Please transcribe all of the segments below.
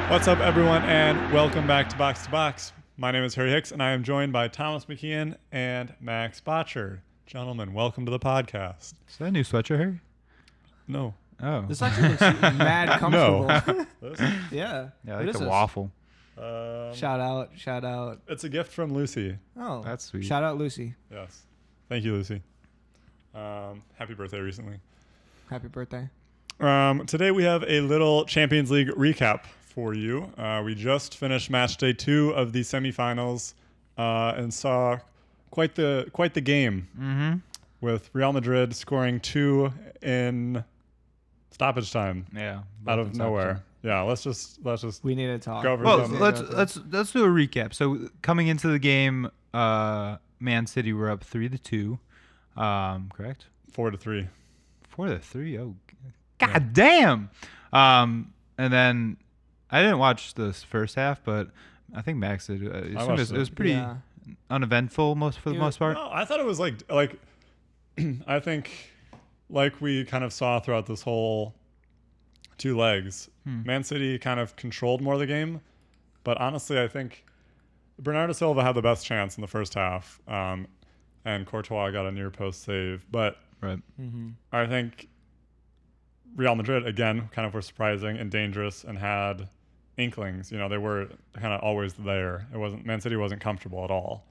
What's up, everyone, and welcome back to Box. My name is Harry Hicks, and I am joined by Thomas McKeon and Max Botcher. Gentlemen, welcome to the podcast. Is that a new sweatshirt, Harry? No. Oh. This actually looks mad comfortable. Yeah, What like is a this? waffle. Shout out. It's a gift from Lucy. Oh, That's sweet. Shout out Lucy. Yes. Thank you, Lucy. Happy birthday recently. Happy birthday. Today we have a little Champions League recap for you. We just finished match day 2 of the semifinals and saw quite the game with Real Madrid scoring 2 in stoppage time. Yeah. Out of nowhere. Yeah, let's just We need to talk. go over Well, some. let's do a recap. So coming into the game, Man City were up 3-2. Correct? 4-3. 4-3. Oh, god damn. And then I didn't watch this first half, but I think Max did. It was pretty uneventful for the most part. No, I thought it was like I think like we kind of saw throughout this whole 2 legs, Man City kind of controlled more of the game, but honestly, I think Bernardo Silva had the best chance in the first half, and Courtois got a near post save. But Right. I think Real Madrid again kind of were surprising and dangerous and had inklings. You know, they were kind of always there. Man City wasn't comfortable at all.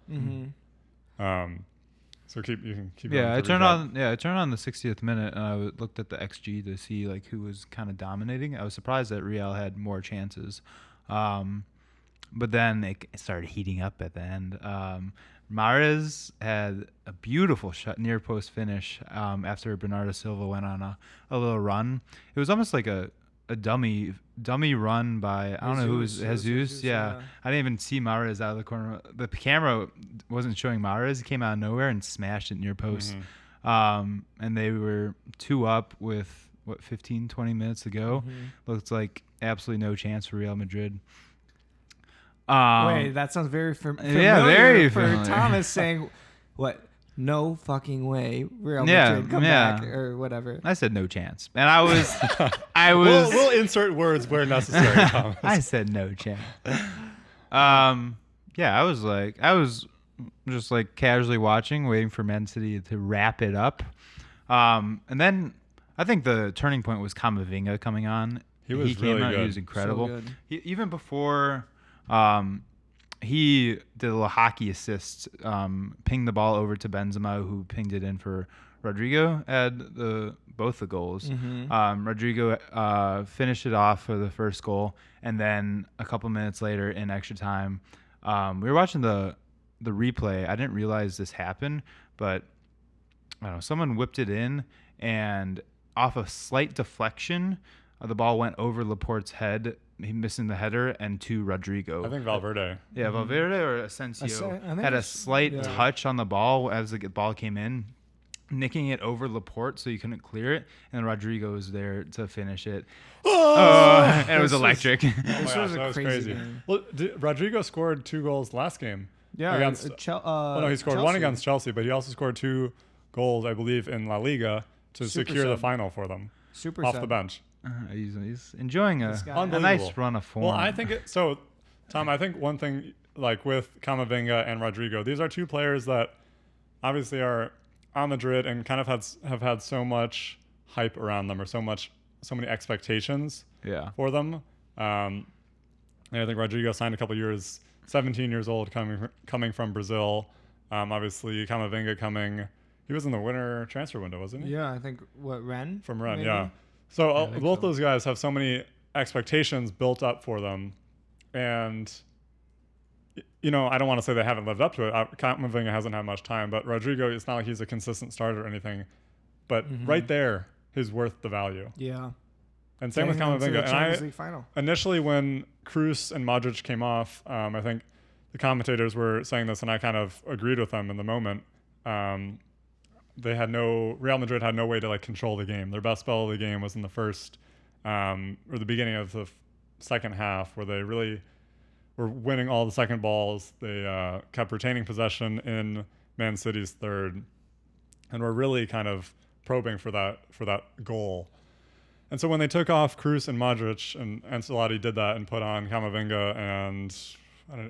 So you can keep going. I turned on the 60th minute and I looked at the XG to see like who was kind of dominating. I was surprised that Real had more chances, but then it started heating up at the end. Mahrez had a beautiful shot, near post finish after Bernardo Silva went on a little run. It was almost like a dummy run by I don't know who was Jesus. Yeah. I didn't even see Mahrez out of the corner. The camera wasn't showing Mahrez. He came out of nowhere and smashed it near post. And they were 2 up with 15, 20 minutes to go. Looks like absolutely no chance for Real Madrid. Wait, that sounds very familiar. Yeah, very for familiar. Thomas saying, "What? No fucking way, Real Madrid come back or whatever." I said no chance, and I was. We'll insert words where necessary, Thomas. I said no chance. I was just like casually watching, waiting for Man City to wrap it up. And then I think the turning point was Camavinga coming on. He was came really out, good. He was incredible. So good. Even before he did a little hockey assist, pinged the ball over to Benzema, who pinged it in for Rodrigo, had both the goals. Rodrigo finished it off for the first goal, and then a couple minutes later in extra time, we were watching the replay. I didn't realize this happened, but I don't know, someone whipped it in, and off a slight deflection, the ball went over Laporte's head, he missing the header, and to Rodrigo. I think Valverde. Yeah, Valverde or Asensio I think had a it's- slight touch on the ball as the ball came in, nicking it over Laporte so you couldn't clear it, and Rodrigo was there to finish it. And it was electric. This was that a was crazy crazy. game. Well, Rodrigo scored 2 goals last game. Yeah, Against, he scored one against Chelsea, but he also scored 2 goals, I believe, in La Liga to Super secure the sub. final for them Super off sub. the bench. He's enjoying a Unbelievable. nice run of form. Well, I think so. Tom, I think one thing like with Camavinga and Rodrigo, these are 2 players that obviously are on Madrid and kind of have had so much hype around them or so many expectations for them. And I think Rodrigo signed a couple years, 17 years old, coming from Brazil. Obviously, Camavinga he was in the winter transfer window, wasn't he? Yeah, I think Rennes? From Rennes, maybe? yeah. So both those guys have so many expectations built up for them, and I don't want to say they haven't lived up to it. Camavinga hasn't had much time, but Rodrigo, it's not like he's a consistent starter or anything. But right there, he's worth the value. Yeah. And same with Getting them to the Camavinga. Champions And League final. initially, when Kroos and Modric came off, I think the commentators were saying this, and I kind of agreed with them in the moment. Real Madrid had no way to control the game. Their best spell of the game was in the first or the beginning of the second half, where they really were winning all the second balls. They kept retaining possession in Man City's third, and were really kind of probing for that goal. And so when they took off Kroos and Modric, and Ancelotti did that and put on Camavinga and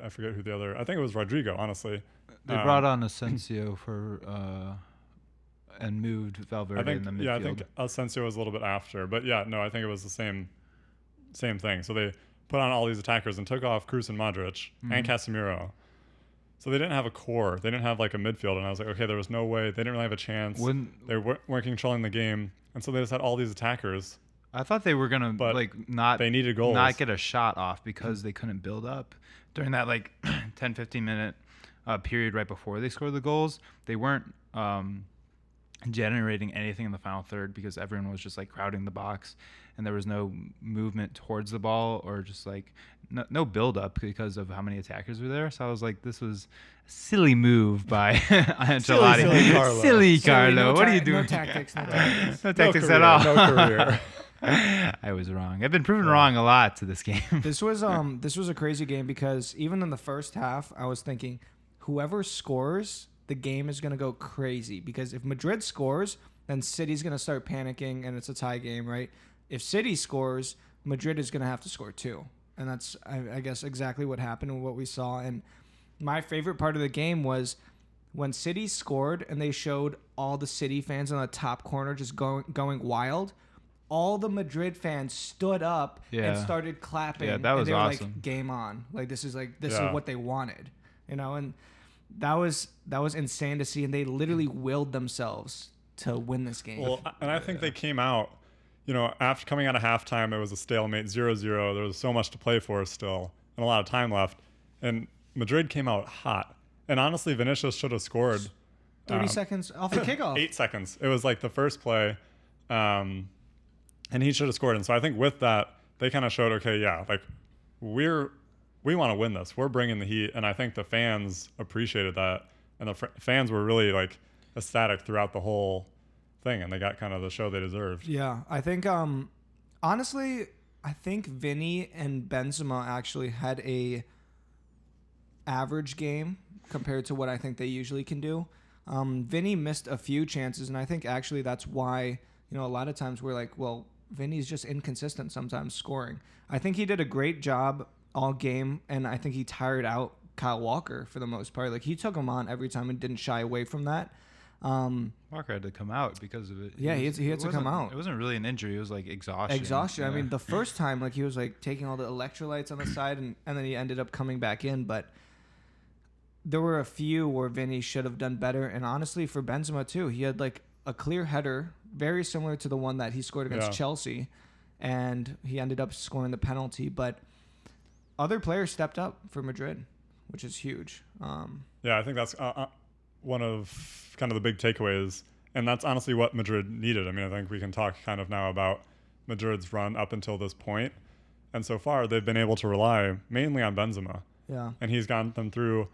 I forget who the other. I think it was Rodrigo, honestly. They brought on Asensio and moved Valverde in the midfield. Yeah, I think Asensio was a little bit after. But yeah, no, I think it was the same thing. So they put on all these attackers and took off Kroos and Modric and Casemiro. So they didn't have a core. They didn't have like a midfield. And I was like, okay, there was no way. They didn't really have a chance. They weren't controlling the game. And so they just had all these attackers. I thought they were going to they needed goals. Not get a shot off because they couldn't build up. During that 10-15 minute period right before they scored the goals, they weren't generating anything in the final third because everyone was just crowding the box and there was no movement towards the ball or just no build up because of how many attackers were there. So I was like, this was a silly move by Ancelotti. Silly Carlo. What are you doing? No tactics. No tactics. No tactics at all. No career. I was wrong. I've been proven wrong a lot to this game. This was a crazy game because even in the first half, I was thinking, whoever scores, the game is going to go crazy. Because if Madrid scores, then City's going to start panicking, and it's a tie game, right? If City scores, Madrid is going to have to score too. And that's, I guess, exactly what happened and what we saw. And my favorite part of the game was when City scored and they showed all the City fans in the top corner just going wild. All the Madrid fans stood up and started clapping. Yeah, that was and they were awesome. Game on. This is what they wanted, and that was insane to see. And they literally willed themselves to win this game. Well, and I think they came out, after coming out of halftime, it was a stalemate 0-0. There was so much to play for still and a lot of time left. And Madrid came out hot. And honestly, Vinicius should have scored. 30 seconds off the kickoff. 8 seconds. It was the first play. And he should have scored. And so I think with that, they kind of showed, okay, yeah, we want to win this. We're bringing the heat. And I think the fans appreciated that. And the fans were really ecstatic throughout the whole thing. And they got kind of the show they deserved. Yeah. I think, honestly, I think Vinny and Benzema actually had a average game compared to what I think they usually can do. Vinny missed a few chances. And I think actually that's why, a lot of times we're like, well, Vinny's just inconsistent sometimes scoring. I think he did a great job all game, and I think he tired out Kyle Walker for the most part. He took him on every time and didn't shy away from that. Walker had to come out because of it. Yeah, he had to come out. It wasn't really an injury. It was exhaustion. Exhaustion. Yeah. I mean, the first time, he was taking all the electrolytes on the side, and then he ended up coming back in. But there were a few where Vinny should have done better. And honestly, for Benzema too, he had a clear header, very similar to the one that he scored against Chelsea, and he ended up scoring the penalty. But other players stepped up for Madrid, which is huge. I think that's one of kind of the big takeaways, and that's honestly what Madrid needed. I mean, I think we can talk kind of now about Madrid's run up until this point, and so far they've been able to rely mainly on Benzema. Yeah, and he's gotten them through,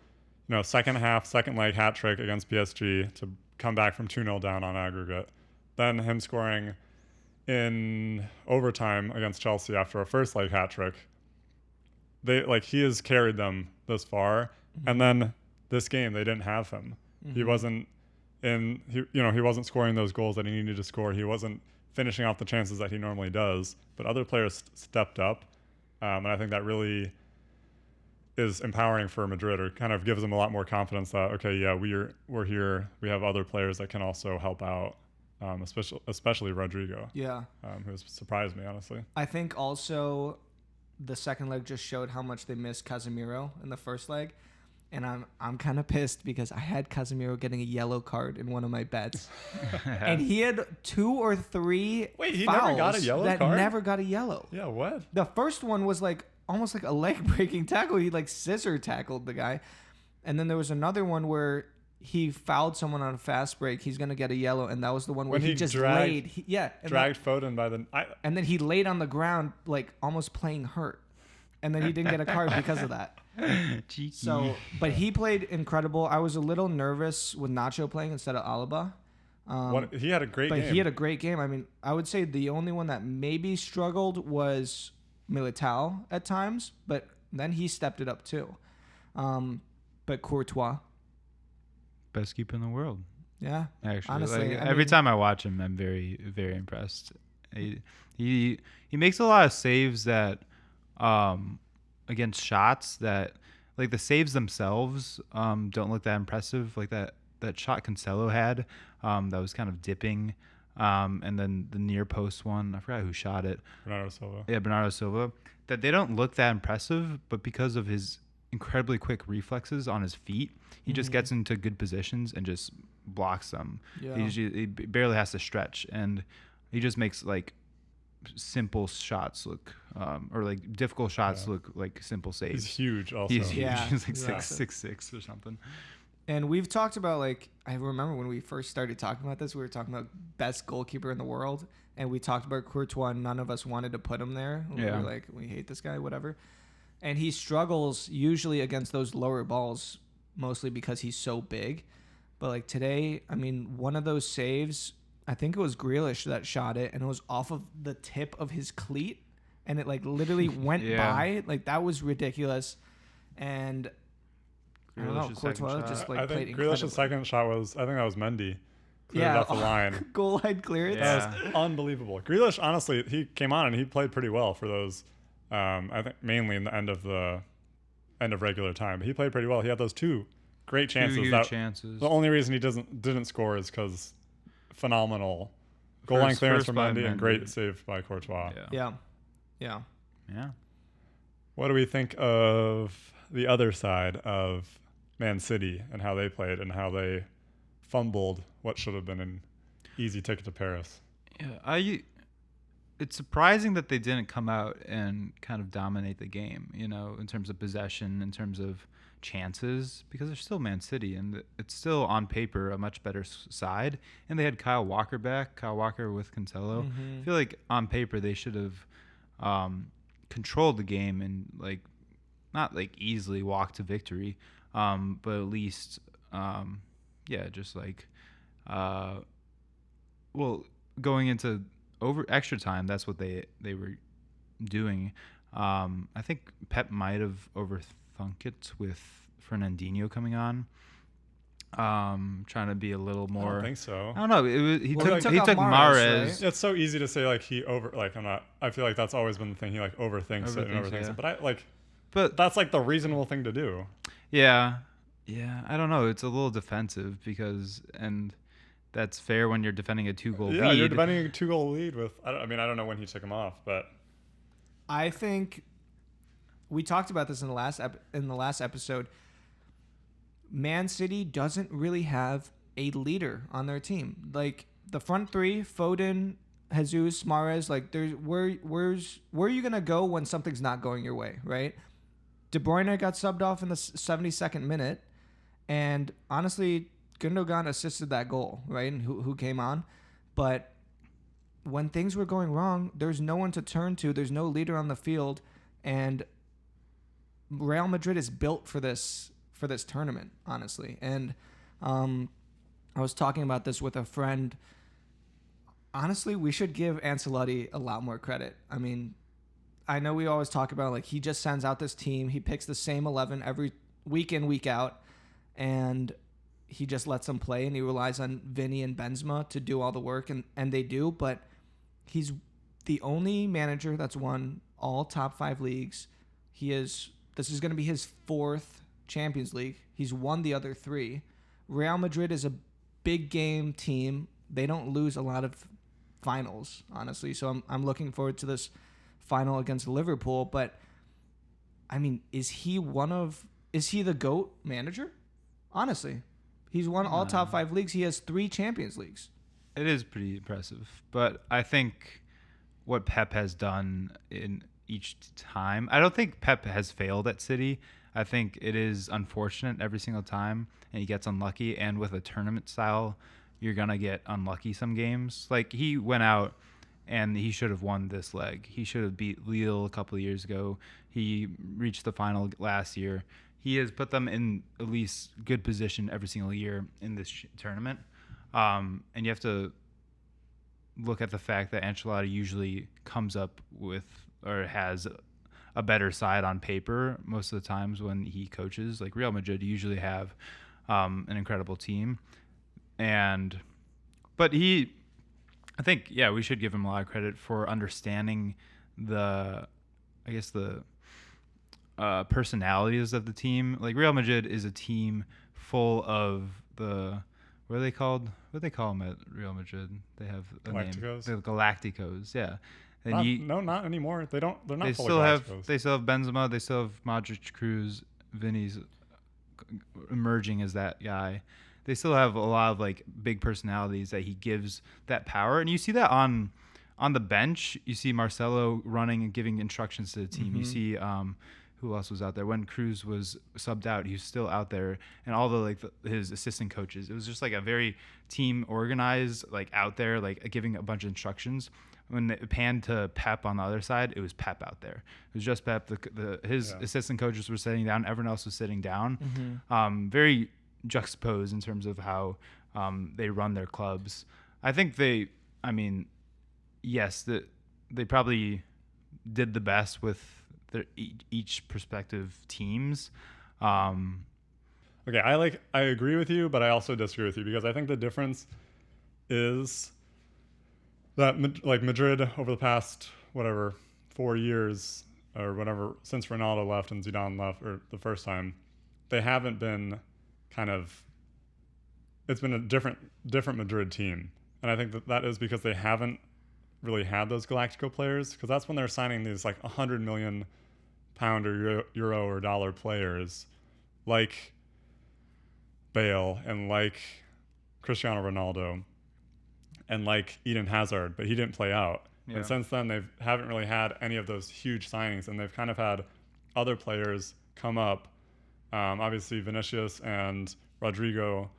second leg hat trick against PSG to come back from 2-0 down on aggregate. Then him scoring in overtime against Chelsea after a first leg hat trick. He has carried them this far. Mm-hmm. And then this game, they didn't have him. Mm-hmm. He wasn't scoring those goals that he needed to score. He wasn't finishing off the chances that he normally does. But other players stepped up. And I think that really is empowering for Madrid, or kind of gives them a lot more confidence that, okay, yeah, we're here. We have other players that can also help out, especially Rodrigo. Yeah. Who surprised me, honestly. I think also the second leg just showed how much they missed Casemiro in the first leg. And I'm kind of pissed because I had Casemiro getting a yellow card in one of my bets. And he had 2 or 3 he fouls never got a yellow that card? never got a yellow. Yeah, what? The first one was almost like a leg-breaking tackle. He scissor tackled the guy. And then there was another one where he fouled someone on a fast break. He's going to get a yellow, and that was the one where he just laid. Dragged Foden by the... And then he laid on the ground, almost playing hurt. And then he didn't get a card because of that. So, but he played incredible. I was a little nervous with Nacho playing instead of Alaba. He had a great game. But he had a great game. I mean, I would say the only one that maybe struggled was Militao at times, but then he stepped it up too. But Courtois, best keeper in the world. Yeah, actually, honestly, every time I watch him, I'm very, very impressed. He makes a lot of saves that against shots that like the saves themselves don't look that impressive. Like that shot Cancelo had that was kind of dipping. And then the near post one, I forgot who shot it. Bernardo Silva. Yeah, Bernardo Silva. That they don't look that impressive, but because of his incredibly quick reflexes on his feet, he just gets into good positions and just blocks them. Yeah. He barely has to stretch, and he just makes like simple shots look, or like difficult shots look like simple saves. He's huge also. He's huge. Yeah, He's like yeah. 6'6" or something. And we've talked about, like, I remember when we first started talking about this, we were talking about best goalkeeper in the world, and we talked about Courtois, and none of us wanted to put him there. We Yeah. were like, we hate this guy, whatever. And he struggles usually against those lower balls, mostly because he's so big. But, like, today, I mean, one of those saves, I think it was Grealish that shot it, and it was off of the tip of his cleat, and it, like, literally went by. Like, that was ridiculous. And I don't know, Grealish's second Courtois shot. just like I played think incredibly. Grealish's second shot was, I think that was Mendy. Cleared Yeah, off the line. goal line clearance. Yeah. That was unbelievable. Grealish, honestly, he came on and he played pretty well for those. I think mainly in the end of regular time. But he played pretty well. He had those two great chances. Two huge That, chances. The only reason he didn't score is because phenomenal goal line First- clearance first from by Mendy and Mendy. great save by Courtois. Yeah. Yeah. What do we think of the other side of Man City and how they played and how they fumbled what should have been an easy ticket to Paris? Yeah, it's surprising that they didn't come out and kind of dominate the game, you know, in terms of possession, in terms of chances, because they're still Man City and it's still on paper a much better side. And they had Kyle Walker back, Kyle Walker with Cancelo. I feel like on paper they should have controlled the game and like not like easily walk to victory, but at least just like going into over extra time, that's what they were doing. I think Pep might have overthunk it with Fernandinho coming on, trying to be a little I more. don't think so. I don't know. He Well, took he took off Mahrez. Mahrez, It's so easy to say like I feel like that's always been the thing. He like overthinks it. Yeah. But that's like the reasonable thing to do. Yeah, I don't know. It's a little defensive and that's fair when you're defending a 2-goal lead. Yeah, you're defending a 2-goal lead with. I don't know when he took him off, but I think we talked about this in the last episode. Man City doesn't really have a leader on their team. Like the front three, Foden, Jesus, Mahrez, like where are you gonna go when something's not going your way, right? De Bruyne got subbed off in the 72nd minute, and honestly, Gundogan assisted that goal, right? And who came on, but when things were going wrong, there's no one to turn to. There's no leader on the field, and Real Madrid is built for this tournament, honestly. And I was talking about this with a friend. Honestly, we should give Ancelotti a lot more credit. I mean, I know we always talk about like he just sends out this team. He picks the same 11 every week in, week out, and he just lets them play, and he relies on Vinny and Benzema to do all the work, and they do. But he's the only manager that's won all top 5 leagues. This is going to be his 4th Champions League. He's won the other 3. Real Madrid is a big game team. They don't lose a lot of finals, honestly. So I'm looking forward to this final against Liverpool. But I mean, is he the GOAT manager? Honestly, he's won all top 5 leagues. He has 3 Champions Leagues. It is pretty impressive, but I think what Pep has done in each time, I don't think Pep has failed at City. I think it is unfortunate every single time, and he gets unlucky. And with a tournament style, you're gonna get unlucky some games. Like he went out and he should have won this leg. He should have beat Lille a couple of years ago. He reached the final last year. He has put them in at least good position every single year in this tournament. And you have to look at the fact that Ancelotti usually comes up with or has a better side on paper most of the times when he coaches. Like Real Madrid usually have an incredible team, but he I think, yeah, we should give him a lot of credit for understanding the, I guess, the personalities of the team. Like, Real Madrid is a team full of what are they called? What do they call them at Real Madrid? They have a name. Galacticos? The Galacticos, yeah. And not anymore. They're not they full still of have Galacticos. they still have Benzema, they still have Modric, Cruz, Vinny's emerging as that guy. They still have a lot of like big personalities that he gives that power, and you see that on the bench. You see Marcelo running and giving instructions to the team. You see who else was out there when Cruz was subbed out? He was still out there, and all his assistant coaches. It was just like a very team organized, like out there, like giving a bunch of instructions. When it panned to Pep on the other side, it was Pep out there. It was just Pep. His assistant coaches were sitting down. Everyone else was sitting down. Very juxtaposed in terms of how they run their clubs. I think yes, they probably did the best with their each prospective teams. Okay, I agree with you, but I also disagree with you because I think the difference is that like Madrid over the past 4 years or whatever since Ronaldo left and Zidane left, or the first time, they haven't been it's been a different Madrid team, and I think that is because they haven't really had those Galactico players, because that's when they're signing these like £100 million or euro or dollar players like Bale and like Cristiano Ronaldo and like Eden Hazard, but he didn't play out. Yeah. And since then, they haven't really had any of those huge signings, and they've kind of had other players come up. Obviously, Vinicius and Rodrigo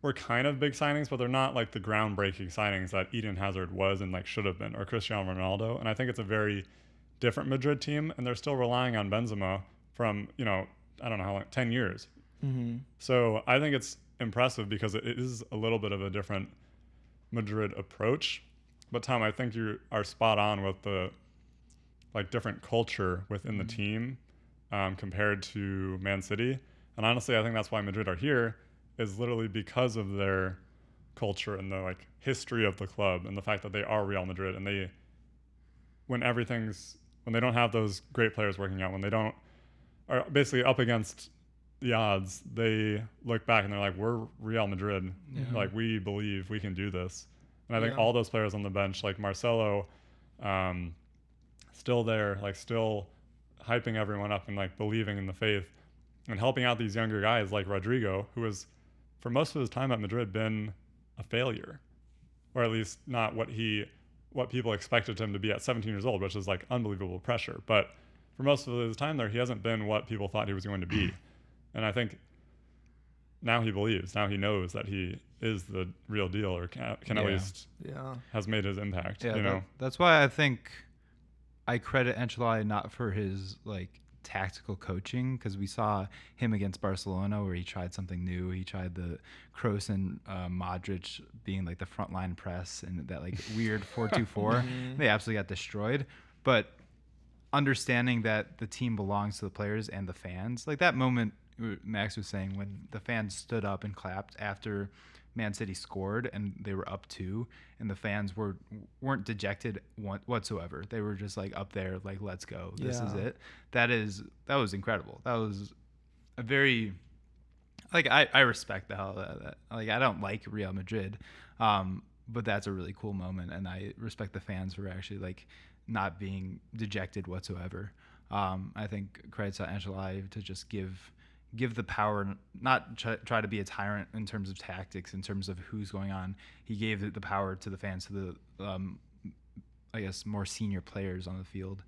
were kind of big signings, but they're not like the groundbreaking signings that Eden Hazard was and like should have been, or Cristiano Ronaldo. And I think it's a very different Madrid team, and they're still relying on Benzema from, I don't know how long, 10 years. Mm-hmm. So I think it's impressive because it is a little bit of a different Madrid approach. But Tom, I think you are spot on with the like different culture within the team compared to Man City. And honestly, I think that's why Madrid are here, is literally because of their culture and the like history of the club and the fact that they are Real Madrid, and when they don't have those great players working out, when they are basically up against the odds, they look back and they're like, we're Real Madrid. Yeah. Like, we believe we can do this. And I think all those players on the bench, like Marcelo, still there, like still hyping everyone up and like believing in the faith and helping out these younger guys like Rodrigo, who has, for most of his time at Madrid, been a failure, or at least not what people expected him to be at 17 years old, which is like unbelievable pressure. But for most of his time there, he hasn't been what people thought he was going to be. And I think now he believes, now he knows that he is the real deal, or can at least has made his impact. Yeah, that's why I think I credit Ancelotti not for his like tactical coaching, because we saw him against Barcelona where he tried something new. He tried the Kroos and Modric being like the front line press and that like weird 4-2-4. They absolutely got destroyed. But understanding that the team belongs to the players and the fans, like that moment Max was saying when the fans stood up and clapped after Man City scored and they were up 2, and the fans weren't dejected whatsoever. They were just like up there, like, let's go. This is it. That was incredible. That was a very, like, I respect the hell out of that. Like, I don't like Real Madrid, but that's a really cool moment, and I respect the fans for actually like not being dejected whatsoever. I think credits to Ancelotti to just give the power, not try to be a tyrant in terms of tactics, in terms of who's going on. He gave the power to the fans, to the, I guess, more senior players on the field,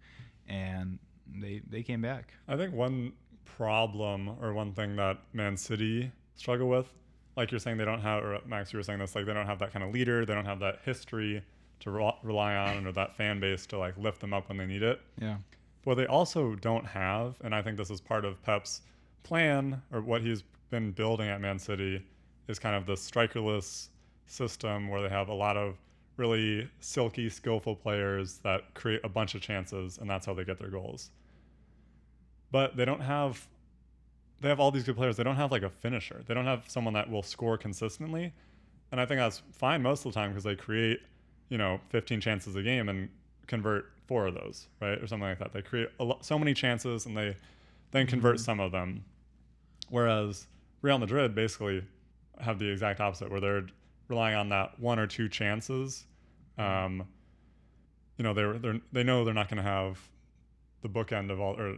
and they came back. I think one problem, or one thing that Man City struggle with, like you're saying, they don't have, or Max, you were saying this, like they don't have that kind of leader, they don't have that history to rely on, or that fan base to like lift them up when they need it. Yeah. What they also don't have, and I think this is part of Pep's plan, or what he's been building at Man City, is kind of the strikerless system where they have a lot of really silky, skillful players that create a bunch of chances, and that's how they get their goals. But they have all these good players. They don't have like a finisher. They don't have someone that will score consistently. And I think that's fine most of the time because they create 15 chances a game and convert 4 of those, right? Or something like that. They create so many chances and they then convert some of them. Whereas Real Madrid basically have the exact opposite, where they're relying on that 1 or 2 chances. They know they're not going to have the bookend of all, or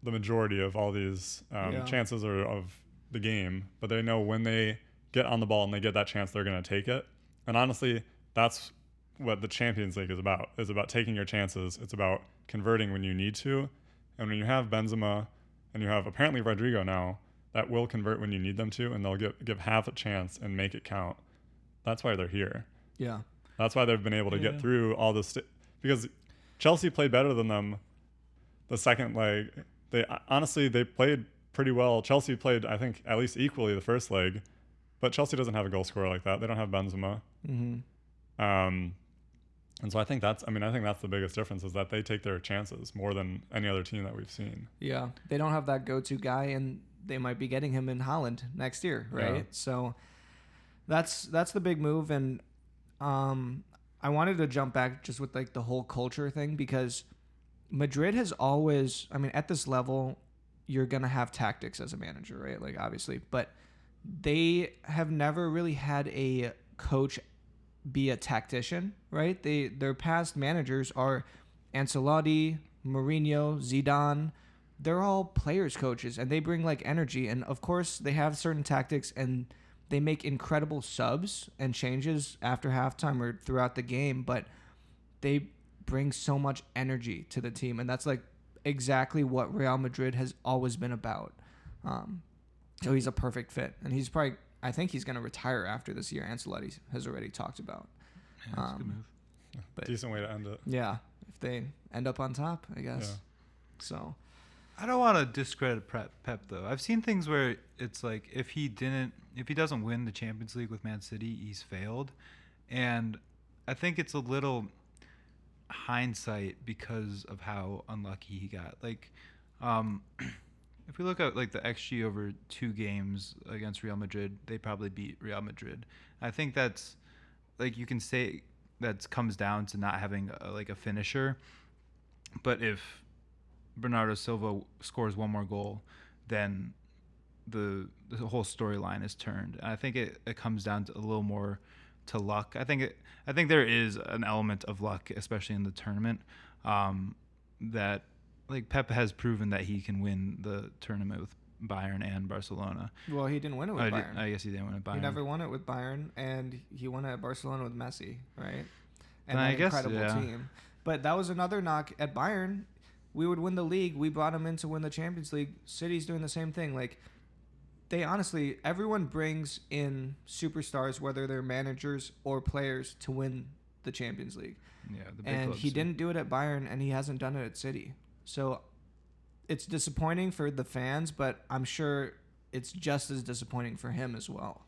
the majority of all these chances or of the game, but they know when they get on the ball and they get that chance, they're going to take it. And honestly, that's what the Champions League is about taking your chances. It's about converting when you need to. And when you have Benzema and you have apparently Rodrigo now that will convert when you need them to, and they'll give half a chance and make it count. That's why they're here. Yeah. That's why they've been able to get through all this, because Chelsea played better than them the second leg. They played pretty well. Chelsea played, I think, at least equally the first leg, but Chelsea doesn't have a goal scorer like that. They don't have Benzema. And so I think that's the biggest difference, is that they take their chances more than any other team that we've seen. Yeah. They don't have that go-to guy, and they might be getting him in Holland next year, right? Yeah. So that's the big move. And I wanted to jump back just with like the whole culture thing, because Madrid has always, at this level, you're going to have tactics as a manager, right? Like, obviously, but they have never really had a coach be a tactician, right? Their past managers are Ancelotti, Mourinho, Zidane. They're all players coaches, and they bring like energy. And of course they have certain tactics, and they make incredible subs and changes after halftime or throughout the game, but they bring so much energy to the team. And that's like exactly what Real Madrid has always been about. So he's a perfect fit, and I think he's going to retire after this year. Ancelotti has already talked about. Yeah, that's a good move. But decent way to end it. Yeah, if they end up on top, I guess. Yeah. So I don't want to discredit Pep though. I've seen things where it's like if he doesn't win the Champions League with Man City, he's failed, and I think it's a little hindsight because of how unlucky he got. Like, if we look at like the XG over 2 games against Real Madrid, they probably beat Real Madrid. I think that's like, you can say that comes down to not having a finisher. But if Bernardo Silva scores one more goal, then the whole storyline is turned. And I think it comes down to a little more to luck. I think there is an element of luck, especially in the tournament, that like Pep has proven that he can win the tournament with Bayern and Barcelona. Well, he didn't win it with Bayern. I guess he didn't win it with Bayern. He never won it with Bayern, and he won it at Barcelona with Messi, right? And I that guess, incredible team. But that was another knock at Bayern. We would win the league. We brought him in to win the Champions League. City's doing the same thing. Like, they honestly, everyone brings in superstars, whether they're managers or players, to win the Champions League. Yeah, the big and clubs he do. didn't do it at Bayern, and he hasn't done it at City. So it's disappointing for the fans, but I'm sure it's just as disappointing for him as well.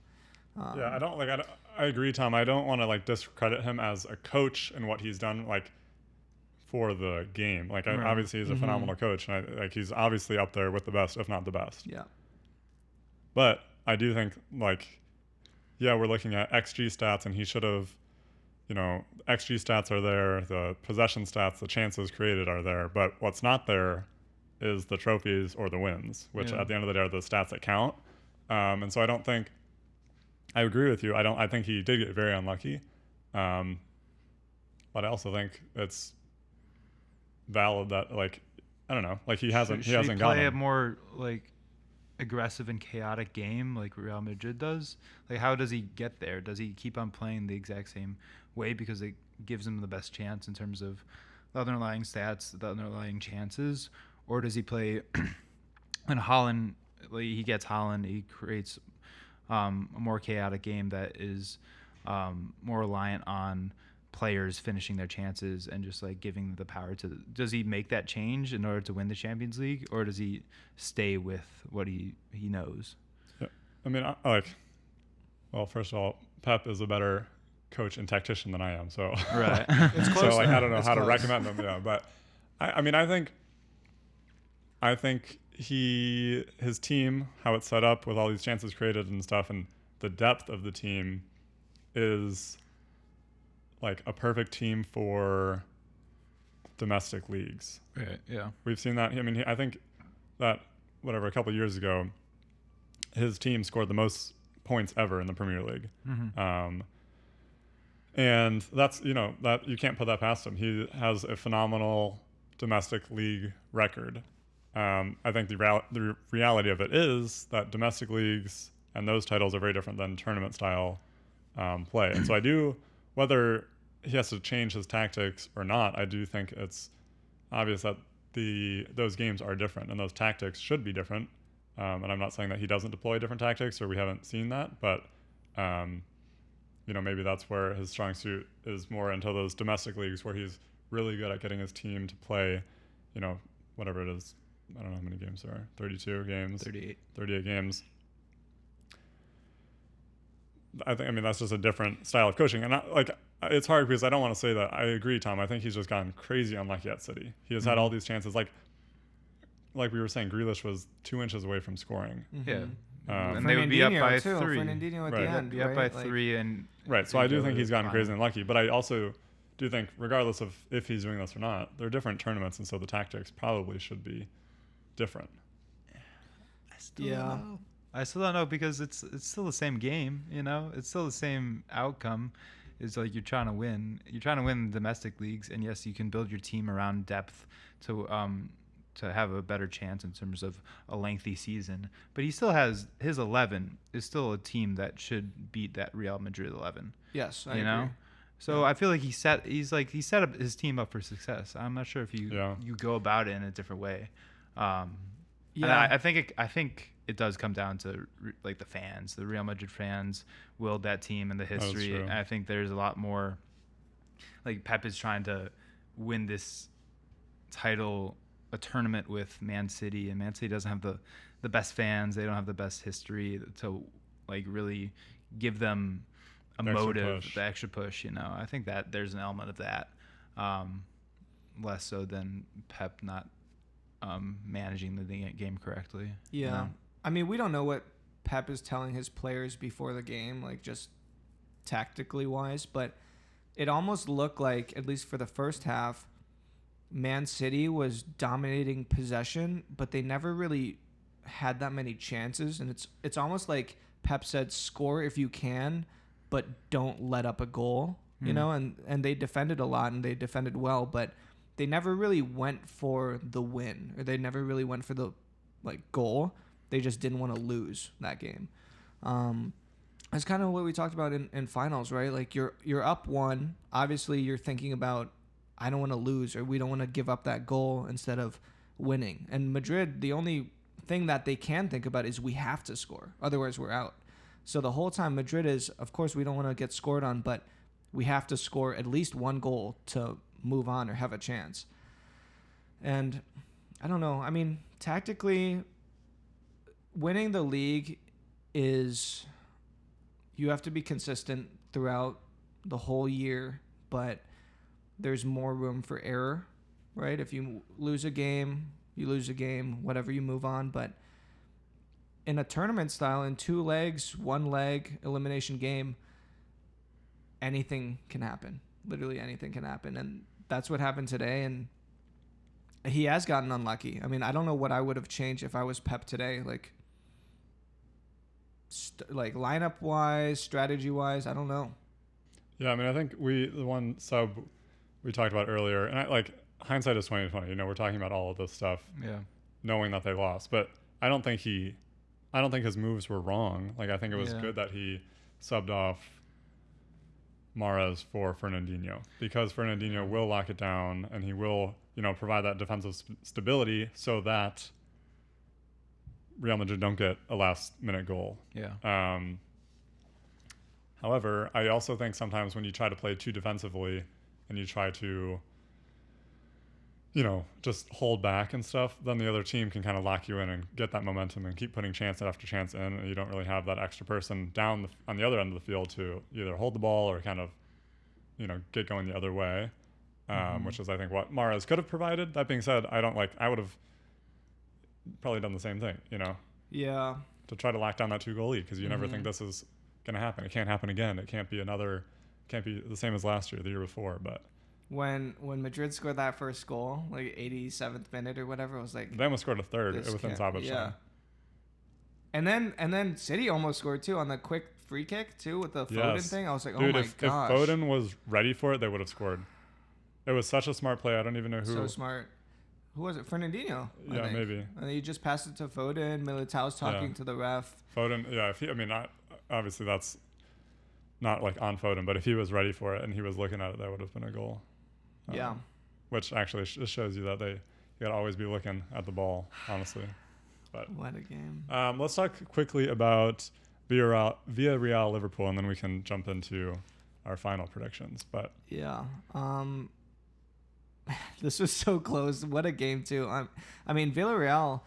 I agree, Tom. I don't want to like discredit him as a coach and what he's done like for the game. Like, Right. obviously he's a phenomenal coach, and he's obviously up there with the best, if not the best. Yeah. But I do think we're looking at XG stats, and he should have, XG stats are there, the possession stats, the chances created are there, but what's not there is the trophies or the wins, which at the end of the day are the stats that count. And so I agree with you. I think he did get very unlucky. But I also think it's valid that I don't know, he hasn't Should he got play a him. more aggressive and chaotic game like Real Madrid does? Like, how does he get there? Does he keep on playing the exact same way because it gives him the best chance in terms of the underlying stats, the underlying chances? Or does he play in Holland? He gets Holland, he creates a more chaotic game that is more reliant on players finishing their chances and just giving the power to does he make that change in order to win the Champions League, or does he stay with what he knows? Yeah. First of all, Pep is a better coach and tactician than I am, so Right. It's close. so I don't know It's how to close. recommend them. Yeah, but I think his team, how it's set up with all these chances created and stuff, and the depth of the team is like a perfect team for domestic leagues. Right. Yeah. We've seen that. I mean, I think that a couple of years ago, his team scored the most points ever in the Premier League. Mm-hmm. And that's, that you can't put that past him. He has a phenomenal domestic league record. I think the reality of it is that domestic leagues and those titles are very different than tournament style play. And so whether he has to change his tactics or not, I do think it's obvious that those games are different and those tactics should be different. And I'm not saying that he doesn't deploy different tactics or we haven't seen that, but maybe that's where his strong suit is more into those domestic leagues where he's really good at getting his team to play, whatever it is. I don't know how many games there are. 32 games. 38 games. I mean, that's just a different style of coaching. And it's hard because I don't want to say that. I agree, Tom. I think he's just gotten crazy unlucky at City. He has had all these chances. Like we were saying, Grealish was 2 inches away from scoring. Mm-hmm. Yeah. And they would be up by 3. Fernandinho at the end, be up by 3 and right. So I do think he's gotten crazy and lucky, but I also do think, regardless of if he's doing this or not, they're different tournaments, and so the tactics probably should be different. I still don't know because it's still the same game. It's still the same outcome. It's like you're trying to win. You're trying to win domestic leagues, and yes, you can build your team around depth to have a better chance in terms of a lengthy season. But he still has his 11 is still a team that should beat that Real Madrid 11. Yes, I agree. So I feel like he set up his team up for success. I'm not sure if you go about it in a different way. And I think it does come down to like the fans. The Real Madrid fans willed that team and the history. And I think there's a lot more. Like Pep is trying to win this title, a tournament with Man City, and Man City doesn't have the best fans. They don't have the best history to like really give them a motive, the extra push. I think that there's an element of that, less so than Pep not managing the game correctly. Yeah. I mean, we don't know what Pep is telling his players before the game, like just tactically wise, but it almost looked like, at least for the first half, Man City was dominating possession, but they never really had that many chances. And it's almost like Pep said, score if you can, but don't let up a goal, and they defended a lot and they defended well, but they never really went for the win, or they never really went for the goal. They just didn't want to lose that game. That's kind of what we talked about in finals, right? Like you're up 1. Obviously, you're thinking about, I don't want to lose, or we don't want to give up that goal instead of winning. And Madrid, the only thing that they can think about is we have to score, otherwise we're out. So the whole time Madrid is, of course, we don't want to get scored on, but we have to score at least 1 goal to move on or have a chance. And I don't know. I mean, tactically, winning the league is, you have to be consistent throughout the whole year, but there's more room for error, right? If you lose a game, you lose a game, whatever, you move on. But in a tournament style, in 2 legs, 1 leg, elimination game, anything can happen. Literally anything can happen. And that's what happened today. And he has gotten unlucky. I mean, I don't know what I would have changed if I was Pep today. Like lineup wise, strategy wise, I don't know. Yeah, I mean, I think the one sub we talked about earlier, and hindsight is 20/20. We're talking about all of this stuff, knowing that they lost, but I don't think his moves were wrong. Like, I think it was good that he subbed off Mahrez for Fernandinho, because Fernandinho will lock it down and he will, provide that defensive stability so that Real Madrid don't get a last-minute goal. Yeah. However, I also think sometimes when you try to play too defensively and you try to, just hold back and stuff, then the other team can kind of lock you in and get that momentum and keep putting chance after chance in, and you don't really have that extra person down on the other end of the field to either hold the ball or kind of, get going the other way, which is, I think, what Mahrez could have provided. That being said, I would have probably done the same thing, Yeah. to try to lock down that 2-goal lead, because you never think this is going to happen. It can't happen again. It can't be another can't be the same as last year, the year before. But When Madrid scored that first goal, like 87th minute or whatever, it was like they almost scored a third within stoppage time. And then City almost scored too on the quick free kick too with the Foden thing. I was like, dude, oh my if gosh. If Foden was ready for it, they would have scored. It was such a smart play. I don't even know who. So smart. Who was it? Fernandinho. I think. Maybe. And he just passed it to Foden. Militao's talking to the ref. Foden, obviously that's not like on Foden, but if he was ready for it and he was looking at it, that would have been a goal. Which actually just shows you that you got to always be looking at the ball, honestly. But what a game. Let's talk quickly about Villareal Liverpool, and then we can jump into our final predictions. But this was so close. What a game too. I mean, Villareal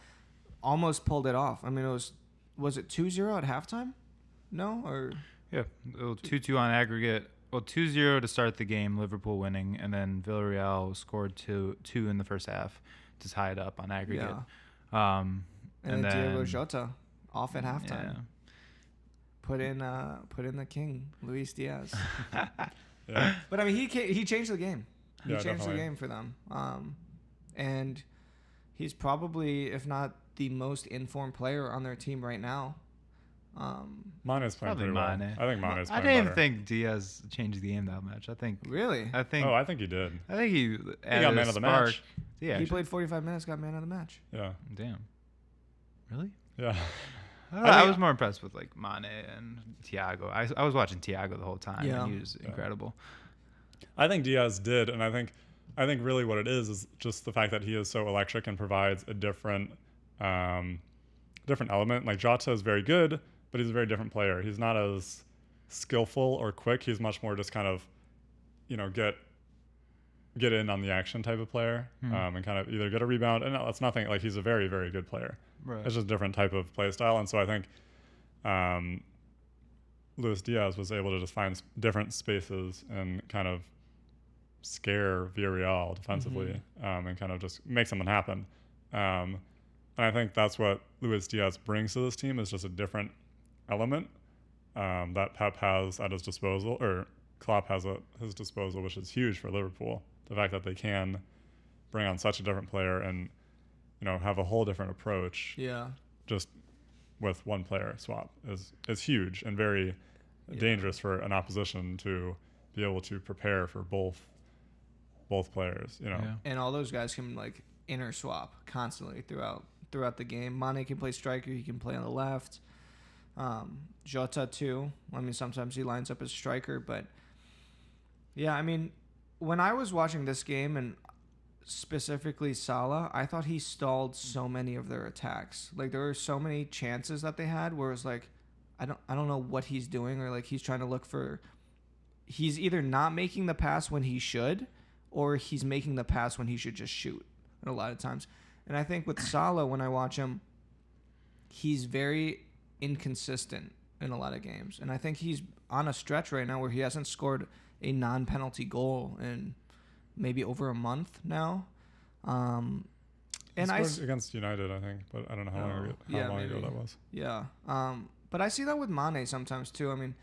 almost pulled it off. I mean, was it 2-0 at halftime? No, or 2-2 on aggregate. Well, 2-0 to start the game, Liverpool winning, and then Villareal scored two in the first half to tie it up on aggregate. Yeah. And then Diego Jota off at halftime. Yeah. Put in the king, Luis Diaz. Yeah. But I mean, he changed the game. He changed definitely. the game for them. And he's probably, if not the most informed player on their team right now. Mane's playing pretty well. I think Mane's playing I didn't better. think Diaz changed the game that much. I think he did. I think he got man of the match. Yeah, he played 45 minutes, got man of the match. Yeah. Damn. Really? Yeah. I was more impressed with like Mane and Thiago. I was watching Thiago the whole time. Yeah. And he was incredible. I think Diaz did, and I think really what it is just the fact that he is so electric and provides a different element. Like Jota is very good, but he's a very different player. He's not as skillful or quick. He's much more just kind of, get in on the action type of player, and kind of either get a rebound. And that's nothing. Like he's a very, very good player. Right. It's just a different type of play style. And so I think Luis Diaz was able to just find different spaces and kind of scare Villareal defensively, and kind of just make something happen. And I think that's what Luis Diaz brings to this team is just a different element that Pep has at his disposal, or Klopp has at his disposal, which is huge for Liverpool. The fact that they can bring on such a different player and have a whole different approach. Yeah. Just with one player swap is huge and very dangerous for an opposition to be able to prepare for both players. Yeah. And all those guys can like inter swap constantly throughout the game. Mane can play striker. He can play on the left. Jota too. I mean, sometimes he lines up as striker, but yeah, I mean, when I was watching this game and specifically Salah, I thought he stalled so many of their attacks. Like there were so many chances that they had where it was like, I don't know what he's doing, or like he's trying to look for. He's either not making the pass when he should, or he's making the pass when he should just shoot. A lot of times, and I think with Salah, when I watch him, he's very inconsistent in a lot of games, and I think he's on a stretch right now where he hasn't scored a non-penalty goal in maybe over a month now. And he scored against United, I think, but I don't know how long ago that was. Yeah. But I see that with Mane sometimes too. I mean,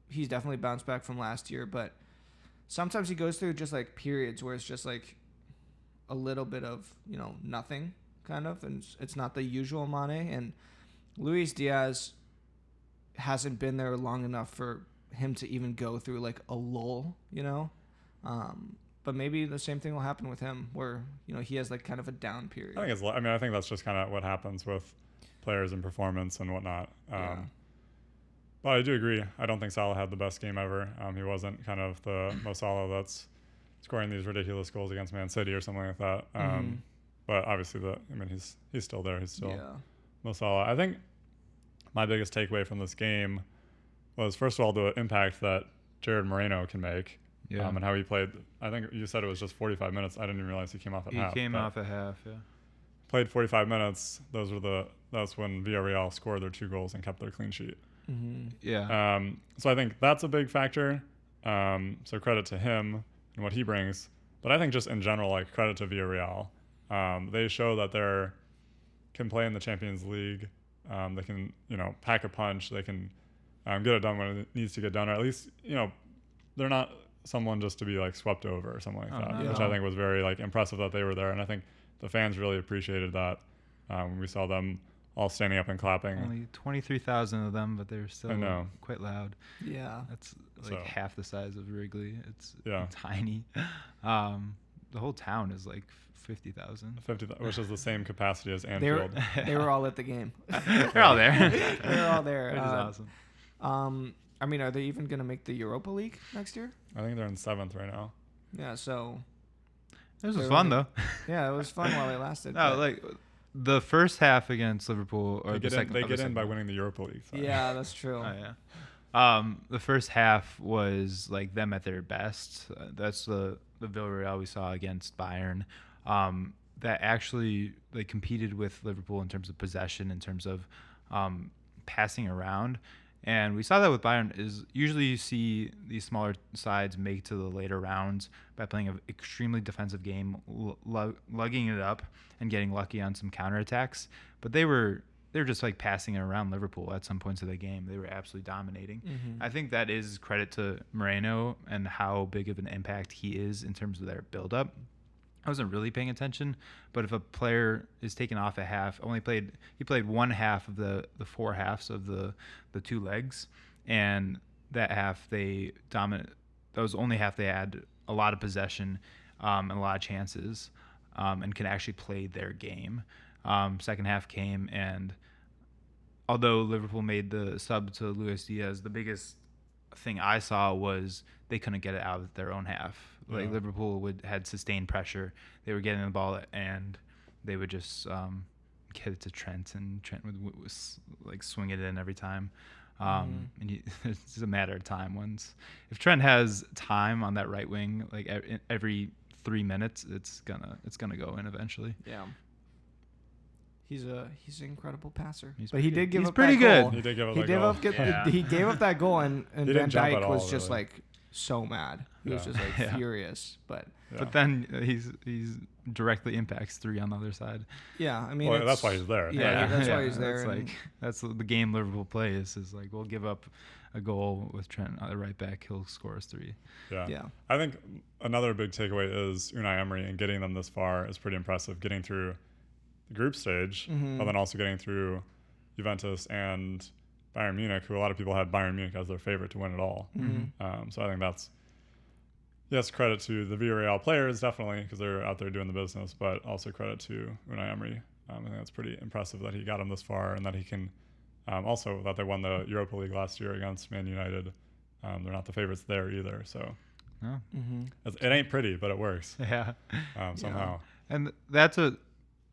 he's definitely bounced back from last year, but sometimes he goes through just like periods where it's just like a little bit of, nothing kind of, and it's not the usual Mane. And Luis Diaz hasn't been there long enough for him to even go through like a lull, but maybe the same thing will happen with him where, he has like kind of a down period. I think that's just kind of what happens with players and performance and whatnot. But I do agree. I don't think Salah had the best game ever. He wasn't kind of the Mo Salah that's scoring these ridiculous goals against Man City or something like that. But obviously, he's still there. He's still Mo Salah. I think my biggest takeaway from this game was, first of all, the impact that Jared Moreno can make. Yeah. And how he played. I think you said it was just 45 minutes. I didn't even realize he came off at half. He came off at half, yeah. Played 45 minutes. That's when Villareal scored their 2 goals and kept their clean sheet. Mm-hmm. Yeah. So I think that's a big factor. So credit to him and what he brings. But I think just in general, like, credit to Villareal. They show that they can play in the Champions League. They can, pack a punch. They can get it done when it needs to get done, or at least they're not someone just to be like swept over or something like that, no. which I think was very like impressive that they were there, and I think the fans really appreciated that when we saw them all standing up and clapping. Only 23,000 of them, but they're still quite loud. Yeah, that's like half the size of Wrigley. It's tiny. The whole town is like 50,000. 50,000, which is the same capacity as Anfield. They were all at the game. They're all there. They're all there. Which is awesome. I mean, are they even going to make the Europa League next year? I think they're in 7th right now. Yeah, so this was fun though. Yeah, it was fun while it lasted. No, like the first half against Liverpool, or they get in by winning the Europa League. So. Yeah, that's true. Oh yeah. The first half was like them at their best. That's the Villareal we saw against Bayern. That actually they competed with Liverpool in terms of possession, in terms of passing around. And we saw that with Bayern. Is usually you see these smaller sides make to the later rounds by playing an extremely defensive game, lugging it up and getting lucky on some counterattacks. But they were just like passing it around Liverpool at some points of the game. They were absolutely dominating. Mm-hmm. I think that is credit to Moreno and how big of an impact he is in terms of their build-up. I wasn't really paying attention, but if a player is taken off a half, he played one half of the 4 halves of the 2 legs, and that half that was only half they had a lot of possession and a lot of chances, and can actually play their game. Second half came, and although Liverpool made the sub to Luis Diaz, the biggest thing I saw was they couldn't get it out of their own half. Like Liverpool had sustained pressure. They were getting the ball, and they would just get it to Trent, and Trent would like swing it in every time. And it's a matter of time. If Trent has time on that right wing, like every 3 minutes, it's gonna go in eventually. Yeah. He's an incredible passer, but he did give up pretty that good. goal. He did give up he that did goal. He gave up that goal, and Van Dijk was all, just really. like so mad. He was just like furious. But then he's directly impacts 3 on the other side. Yeah, I mean, that's why he's there. Yeah, that's why he's there. That's the game Liverpool plays. Is like we'll give up a goal with Trent on the right back. He'll score us 3. Yeah. I think another big takeaway is Unai Emery, and getting them this far is pretty impressive. Getting through the group stage, but then also getting through Juventus and Bayern Munich, who a lot of people had Bayern Munich as their favorite to win it all. So I think that's credit to the Villareal players, definitely, because they're out there doing the business, but also credit to Unai Emery. I think that's pretty impressive that he got them this far, and that he can also that they won the Europa League last year against Man United. They're not the favorites there either, so it ain't pretty, but it works. Somehow. And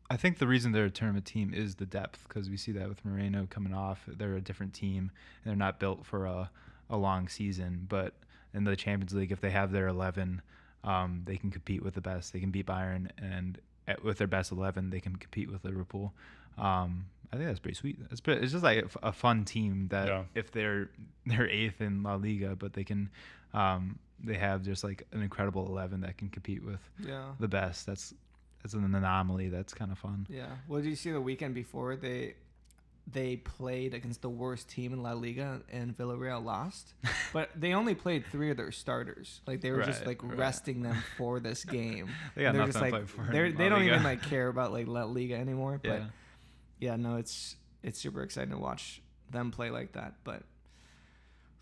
I think the reason they're a tournament team is the depth, because we see that with Moreno coming off. They're a different team. And they're not built for a long season. But in the Champions League, if they have their 11, they can compete with the best. They can beat Bayern, and with their best 11, they can compete with Liverpool. I think that's pretty sweet. It's just like a fun team that if they're 8th in La Liga, but they can they have just like an incredible 11 that can compete with the best. That's an anomaly. That's kind of fun. Yeah. Well, did you see the weekend before they played against the worst team in La Liga, and Villareal lost? But they only played 3 of their starters. Like they were just like resting them for this game. They got nothing just, to like, play for. They don't even like care about like La Liga anymore. But no, it's super exciting to watch them play like that. But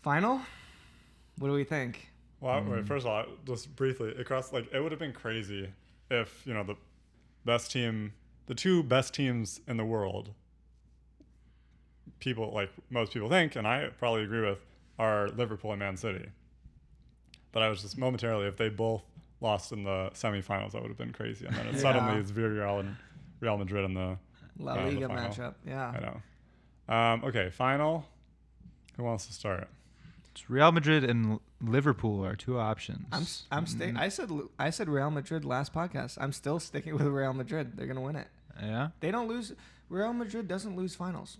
final, what do we think? Well, wait, first of all, just briefly, it would have been crazy if the best team, the 2 best teams in the world, most people think, and I probably agree with, are Liverpool and Man City. But I was just momentarily, if they both lost in the semifinals, that would have been crazy. And then suddenly it's Villareal and Real Madrid in the La Liga matchup. Yeah. I know. Okay, final. Who wants to start? It's Real Madrid and Liverpool are 2 options. I said Real Madrid last podcast. I'm still sticking with Real Madrid. They're gonna win it. Yeah. They don't lose. Real Madrid doesn't lose finals,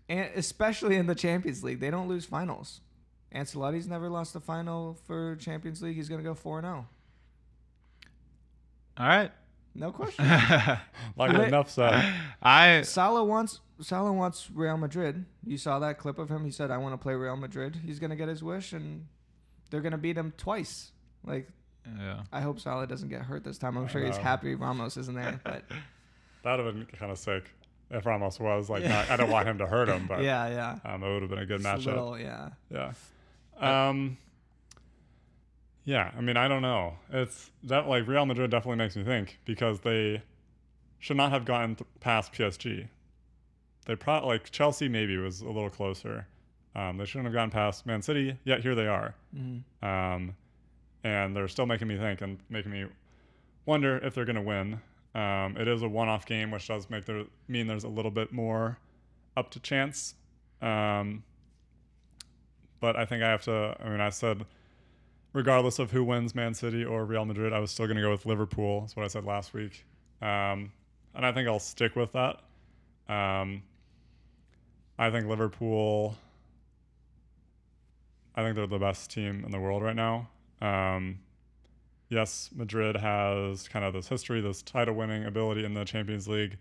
and especially in the Champions League, they don't lose finals. Ancelotti's never lost a final for Champions League. He's gonna go 4-0. All right. No question. Like enough said. Salah wants Real Madrid. You saw that clip of him. He said, "I want to play Real Madrid." He's gonna get his wish, and they're gonna beat him twice. Like, Yeah. I hope Salah doesn't get hurt this time. I'm sure he's happy Ramos isn't there. But that would have been kind of sick if Ramos was like. Not, I don't want him to hurt him, but yeah. it would have been a good matchup. Little, yeah. Yeah, I mean, I don't know. It's that like Real Madrid definitely makes me think because they should not have gotten past PSG. They like Chelsea maybe was a little closer. They shouldn't have gotten past Man City. Yet here they are, and they're still making me think and making me wonder if they're going to win. It is a one-off game, which does mean there's a little bit more up to chance. But I think I have to. I mean, I said, regardless of who wins, Man City or Real Madrid, I was still going to go with Liverpool. That's what I said last week. And I think I'll stick with that. I think Liverpool, I think they're the best team in the world right now. Yes, Madrid has kind of this history, this title-winning ability in the Champions League.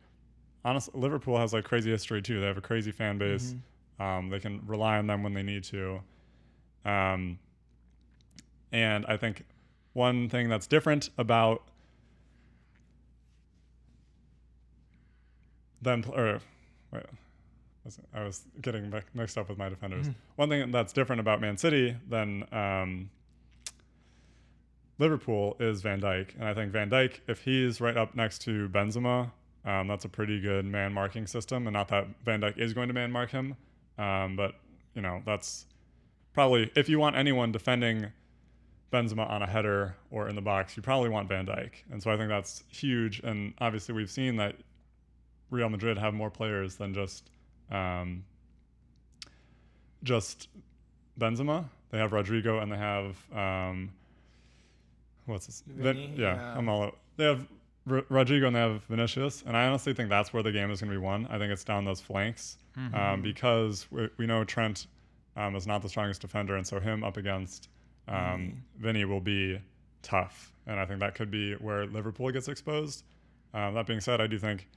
Honestly, Liverpool has like crazy history too. They have a crazy fan base. They can rely on them when they need to. And I think one thing that's different about them, I was getting mixed up with my defenders. One thing that's different about Man City than Liverpool is Van Dijk. And I think Van Dijk, if he's right up next to Benzema, that's a pretty good man marking system. And not that Van Dijk is going to man mark him, but you know, that's probably, if you want anyone defending Benzema on a header or in the box, you probably want Van Dijk. And so I think that's huge. And obviously we've seen that Real Madrid have more players than just Benzema. They have Rodrigo and they have what's this? I'm all out. They have Rodrigo and they have Vinicius, and I honestly think that's where the game is going to be won. I think it's down those flanks because we know Trent is not the strongest defender, and so him up against Vinny will be tough, and I think that could be where Liverpool gets exposed. That being said, I do think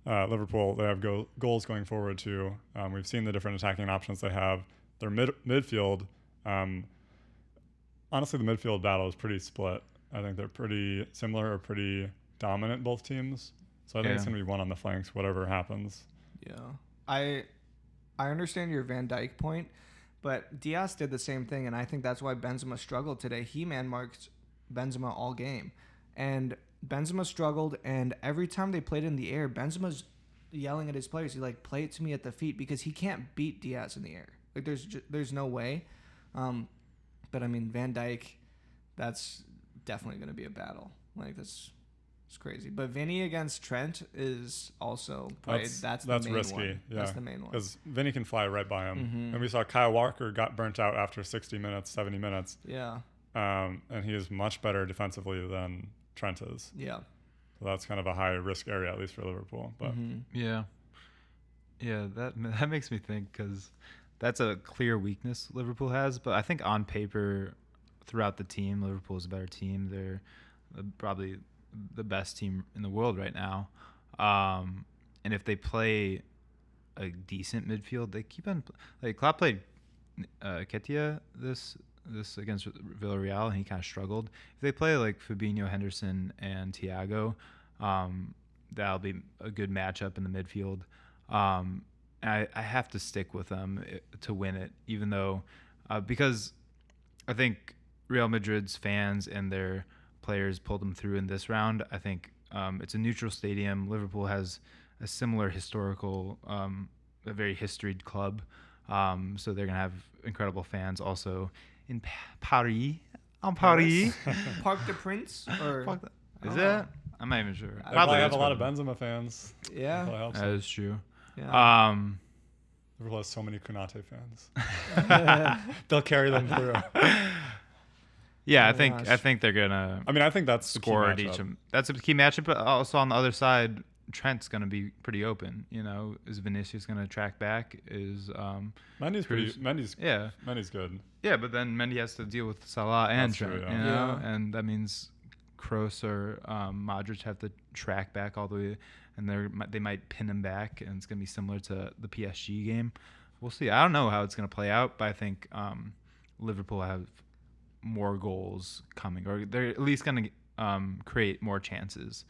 Liverpool, they have goals going forward too. We've seen the different attacking options they have. Their midfield, honestly, the midfield battle is pretty split. I think they're pretty similar or pretty dominant, both teams. So I think it's going to be one on the flanks, whatever happens. Yeah. I understand your Van Dijk point, but Diaz did the same thing, and I think that's why Benzema struggled today. He man-marked Benzema all game, and Benzema struggled, and every time they played in the air, Benzema's yelling at his players, he's like, play it to me at the feet, because he can't beat Diaz in the air. Like, there's no way. But, I mean, Van Dijk, that's definitely going to be a battle. Like, it's crazy. But Vinny against Trent is also probably, that's the main risky. one. Yeah. That's the main one. Because Vinny can fly right by him. And we saw Kyle Walker got burnt out after 60 minutes, 70 minutes. Yeah. And he is much better defensively than Trent is. Yeah. So that's kind of a high risk area, at least for Liverpool. But Yeah, that makes me think, because that's a clear weakness Liverpool has. But I think on paper, throughout the team, Liverpool is a better team. They're probably the best team in the world right now. And if they play a decent midfield, they keep on. Like, Klopp played Ketia this against Villareal, and he kind of struggled. If they play like Fabinho, Henderson, and Thiago, that'll be a good matchup in the midfield. I have to stick with them to win it, even though because I think Real Madrid's fans and their players pulled them through in this round. I think it's a neutral stadium. Liverpool has a similar historical, a very historied club, so they're gonna have incredible fans also in Paris. On Paris. Parc des Princes? Or Is that? I'm not even sure. they probably have a lot of Benzema fans. Yeah. That is true. Yeah. Liverpool has so many Konate fans. They'll carry them through. Yeah, I think they're gonna. I mean, I think that's score the at key each. matchup. That's a key matchup, but also on the other side, Trent's gonna be pretty open. You know, is Vinicius gonna track back? Is Mendy's Mendy's good. Yeah, but then Mendy has to deal with Salah and That's true, Trent. yeah. You know, and that means Kroos or Modric have to track back all the way, and they might pin him back, and it's going to be similar to the PSG game. We'll see. I don't know how it's going to play out, but I think Liverpool have more goals coming, or they're at least going to create more chances,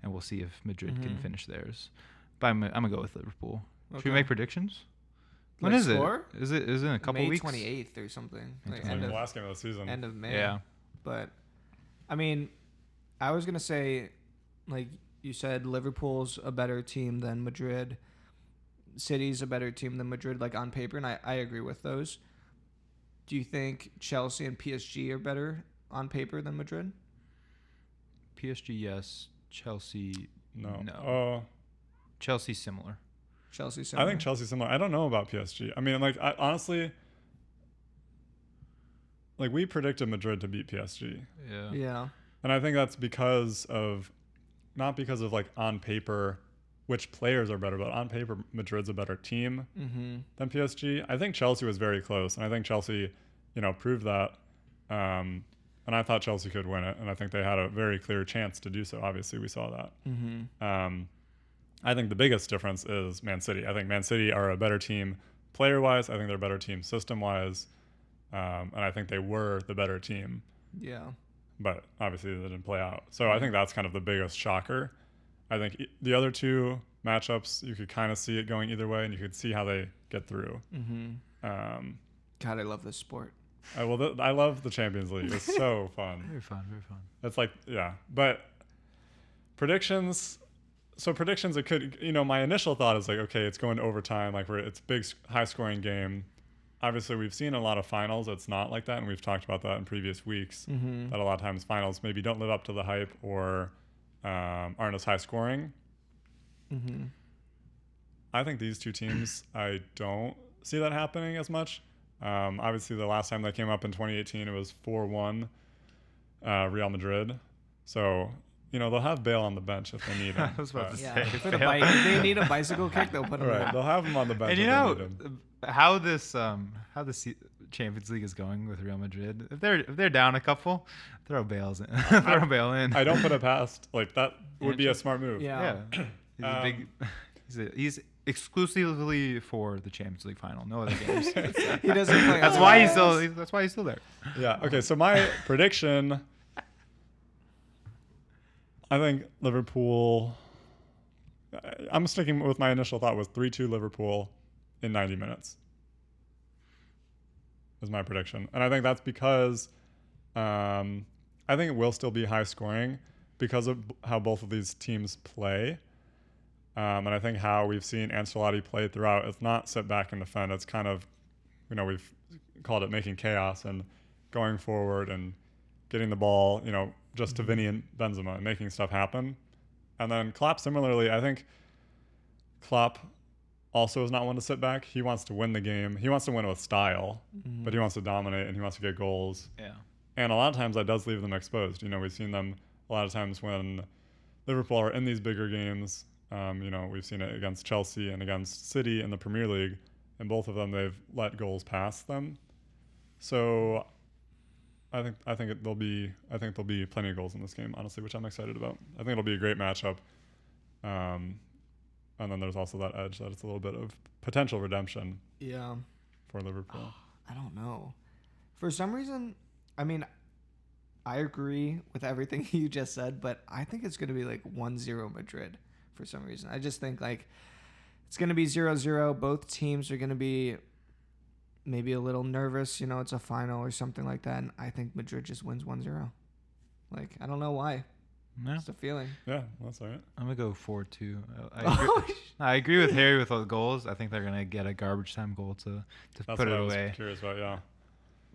and we'll see if Madrid can finish theirs. But I'm going to go with Liverpool. Okay. Should we make predictions? When Like is score? it? Is it in a couple May weeks? 28th or something. Like It's like the last game of the season. end of May. Yeah. But I mean, I was gonna say, like you said, Liverpool's a better team than Madrid. City's a better team than Madrid, like on paper, and I agree with those. Do you think Chelsea and PSG are better on paper than Madrid? PSG, yes. Chelsea, No. no. Chelsea, similar. Chelsea, I similar? think Chelsea's similar. I don't know about PSG. I mean, like, honestly, like, we predicted Madrid to beat PSG. Yeah. Yeah. And I think that's not because of, like, on paper, which players are better, but on paper, Madrid's a better team than PSG. I think Chelsea was very close, and I think Chelsea, proved that. And I thought Chelsea could win it, and I think they had a very clear chance to do so. Obviously, we saw that. I think the biggest difference is Man City. I think Man City are a better team player-wise. I think they're a better team system-wise. And I think they were the better team. Yeah. But obviously they didn't play out. So I think that's kind of the biggest shocker. I think the other two matchups, you could kind of see it going either way, and you could see how they get through. God, I love this sport. I love the Champions League. It's so fun. Very fun, very fun. It's like, yeah. But predictions... So predictions, it could, my initial thought is like, okay, it's going to overtime. Like it's a big, high-scoring game. Obviously, we've seen a lot of finals. It's not like that, and we've talked about that in previous weeks. That a lot of times finals maybe don't live up to the hype or aren't as high-scoring. I think these two teams, I don't see that happening as much. Obviously, the last time they came up in 2018, it was 4-1 Real Madrid. So... they'll have Bale on the bench if they need him. I was about to Yeah. say. If they need a bicycle kick, they'll put him Right, there. they'll have him on the bench. And if they need him. how this Champions League is going with Real Madrid. If they're down a couple, throw Bale's in. Throw Bale in. I don't put it past. Like that would be a smart move. Yeah. He's a big. He's exclusively for the Champions League final. No other games. He doesn't play. That's why he's still there. Yeah. Okay. So my prediction. I think Liverpool. I'm sticking with my initial thought was 3-2 Liverpool in 90 minutes. Is my prediction, and I think that's because I think it will still be high scoring because of how both of these teams play, and I think how we've seen Ancelotti play throughout. It's not sit back and defend. It's kind of, we've called it making chaos and going forward and getting the ball, just to Vinny and Benzema and making stuff happen. And then Klopp, similarly, I think Klopp also is not one to sit back. He wants to win the game. He wants to win with style, but he wants to dominate and he wants to get goals. Yeah. And a lot of times that does leave them exposed. We've seen them a lot of times when Liverpool are in these bigger games. We've seen it against Chelsea and against City in the Premier League, and both of them they've let goals pass them. So I think there'll be plenty of goals in this game, honestly, which I'm excited about. I think it'll be a great matchup. And then there's also that edge that it's a little bit of potential redemption. Yeah. For Liverpool. I don't know. For some reason, I mean, I agree with everything you just said, but I think it's going to be like 1-0 Madrid for some reason. I just think like it's going to be 0-0. Both teams are going to be maybe a little nervous. It's a final or something like that. And I think Madrid just wins 1-0. Like, I don't know why. Yeah. Just a feeling. Yeah, that's all right. I'm going to go 4-2. I agree with Harry with all the goals. I think they're going to get a garbage time goal to That's put what it I was away. curious about, yeah.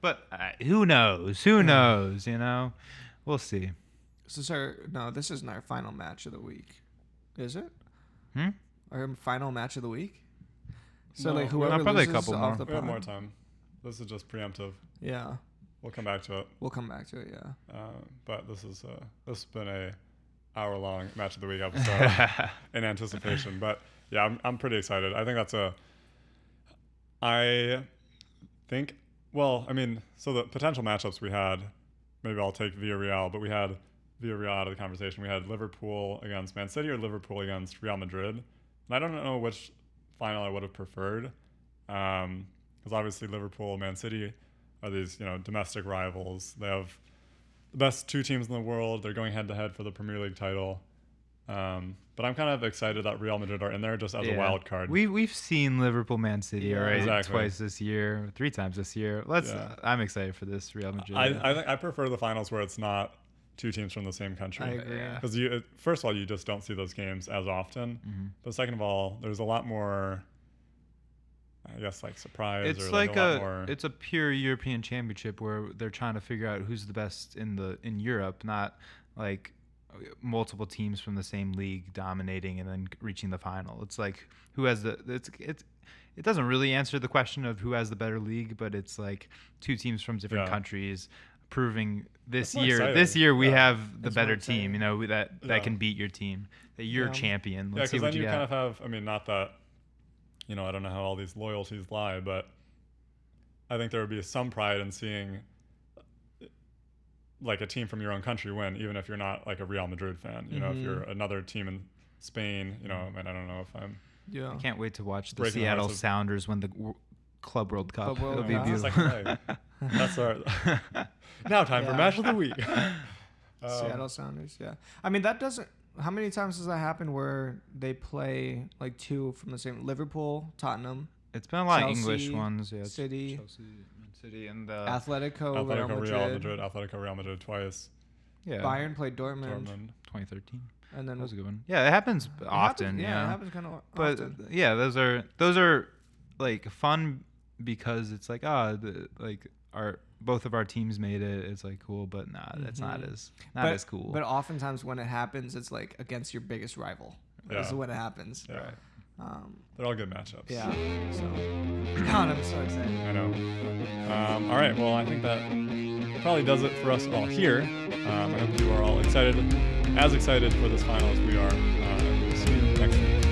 But who knows? Who knows? We'll see. This isn't our final match of the week. Is it? Our final match of the week? So No, like whoever probably a loses couple off more. the We have pod. more time. This is just preemptive. Yeah. We'll come back to it. We'll come back to it, yeah. But this has been a hour-long match of the week episode in anticipation. But yeah, I'm pretty excited. I think so the potential matchups we had, maybe I'll take Villareal, but we had Villareal out of the conversation. We had Liverpool against Man City or Liverpool against Real Madrid. And I don't know which final I would have preferred. Because obviously Liverpool, Man City are these, domestic rivals. They have the best two teams in the world. They're going head to head for the Premier League title. But I'm kind of excited that Real Madrid are in there just as a wild card. We've seen Liverpool, Man City already exactly. twice this year, 3 times this year. I'm excited for this Real Madrid. I prefer the finals where it's not two teams from the same country. I agree. Because first of all, you just don't see those games as often. Mm-hmm. But second of all, there's a lot more, I guess, like surprise. It's or like a lot more. It's a pure European championship where they're trying to figure out who's the best in Europe, not like multiple teams from the same league dominating and then reaching the final. It's like who has it doesn't really answer the question of who has the better league, but it's like two teams from different countries proving this year we have the better team, that can beat your team, that you're champion. Let's see what you kind of have, not that, I don't know how all these loyalties lie, but I think there would be some pride in seeing like a team from your own country win, even if you're not like a Real Madrid fan. If you're another team in Spain, I don't know if I'm. Yeah. I can't wait to watch the Seattle Sounders win the Club World Cup. It'll be beautiful. That's our now time for match of the week. Seattle Sounders. Yeah, that doesn't. How many times does that happen where they play like two from the same Liverpool, Tottenham? It's been a lot Chelsea, of English ones. Yeah, City. City and Atletico Real Madrid twice. Yeah. Bayern played Dortmund. 2013. And then that was a good one. Yeah, it happens often. It happens kind of often. But yeah, those are like fun because it's like both of our teams made it. It's like cool, but that's not as cool. But oftentimes when it happens, it's like against your biggest rival. This is when it happens. Yeah. Right. They're all good matchups. Yeah. So, God, I'm so excited. I know. All right. Well, I think that probably does it for us all here. I hope you are all excited, as excited for this final as we are. See you next week.